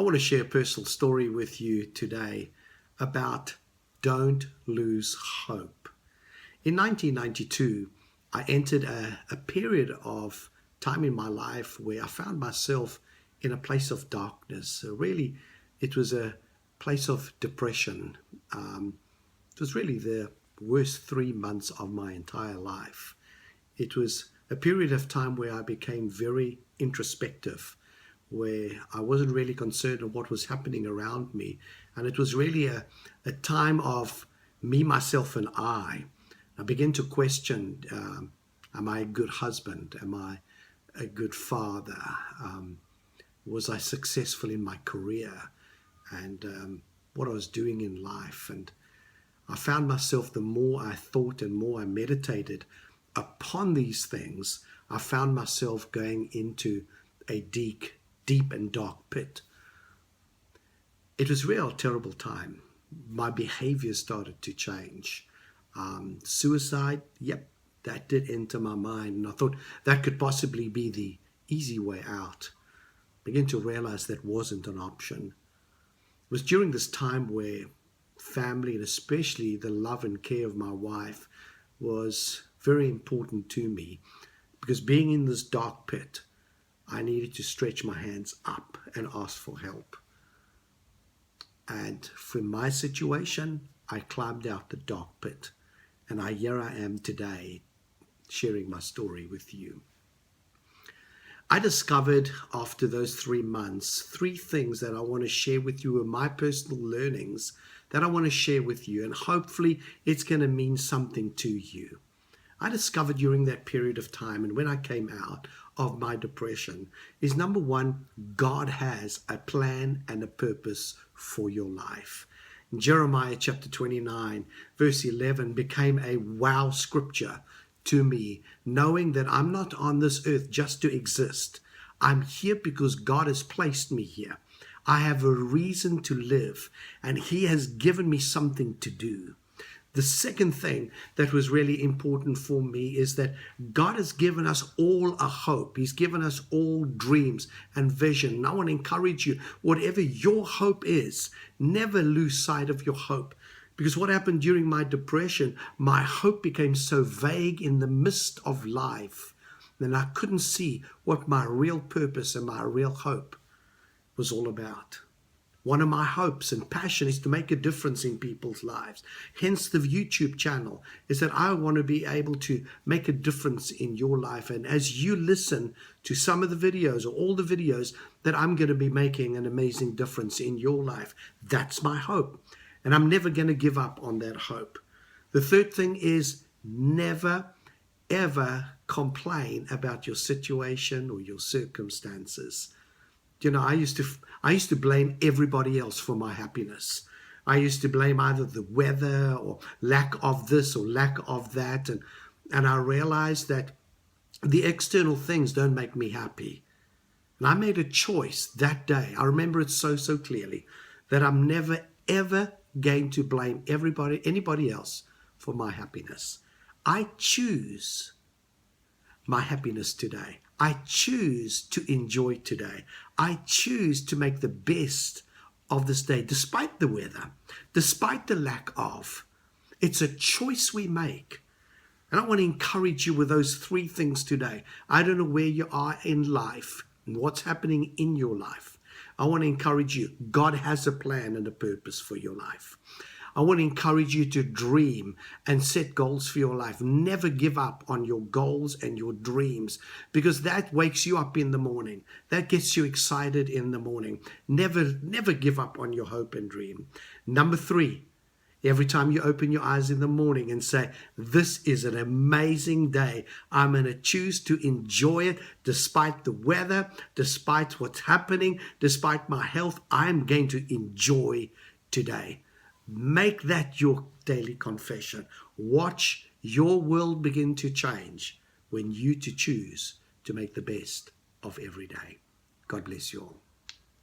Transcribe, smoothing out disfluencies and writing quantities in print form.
I want to share a personal story with you today about don't lose hope. In 1992, I entered a period of time in my life where I found myself in a place of darkness. So really, it was a place of depression. It was really the worst 3 months of my entire life. It was a period of time where I became very introspective, where I wasn't really concerned with what was happening around me. And it was really a time of me, myself, and I. I began to question, am I a good husband? Am I a good father? Was I successful in my career? And what I was doing in life. And I found myself, the more I thought and more I meditated upon these things, I found myself going into a deep and dark pit. It was really a terrible time. My behavior started to change. Suicide, yep, that did enter my mind. And I thought that could possibly be the easy way out. Began to realize that wasn't an option. It was during this time where family, and especially the love and care of my wife, was very important to me. Because being in this dark pit, I needed to stretch my hands up and ask for help. And for my situation, I climbed out the dark pit. And here I am today, sharing my story with you. I discovered after those 3 months, 3 things that I want to share with you, are my personal learnings that I want to share with you. And hopefully it's going to mean something to you. I discovered during that period of time, and when I came out of my depression, is number one, God has a plan and a purpose for your life. Jeremiah chapter 29, verse 11 became a wow scripture to me, knowing that I'm not on this earth just to exist. I'm here because God has placed me here. I have a reason to live, and He has given me something to do. The second thing that was really important for me is that God has given us all a hope. He's given us all dreams and vision. And I want to encourage you, whatever your hope is, never lose sight of your hope. Because what happened during my depression, my hope became so vague in the midst of life, that I couldn't see what my real purpose and my real hope was all about. One of my hopes and passion is to make a difference in people's lives. Hence the YouTube channel, is that I want to be able to make a difference in your life. And as you listen to some of the videos or all the videos, that I'm going to be making an amazing difference in your life. That's my hope. And I'm never going to give up on that hope. The third thing is never, ever complain about your situation or your circumstances. You know, I used to blame everybody else for my happiness. I used to blame either the weather or lack of this or lack of that. And I realized that the external things don't make me happy. And I made a choice that day. I remember it so clearly, that I'm never, ever going to blame anybody else for my happiness. I choose my happiness today. I choose to enjoy today. I choose to make the best of this day, despite the weather, despite the lack of. It's a choice we make. And I want to encourage you with those 3 things today. I don't know where you are in life and what's happening in your life. I want to encourage you. God has a plan and a purpose for your life. I want to encourage you to dream and set goals for your life. Never give up on your goals and your dreams, because that wakes you up in the morning. That gets you excited in the morning. Never give up on your hope and dream. Number 3, every time you open your eyes in the morning and say, this is an amazing day, I'm going to choose to enjoy it despite the weather, despite what's happening, despite my health, I'm going to enjoy today. Make that your daily confession. Watch your world begin to change when you choose to make the best of every day. God bless you all.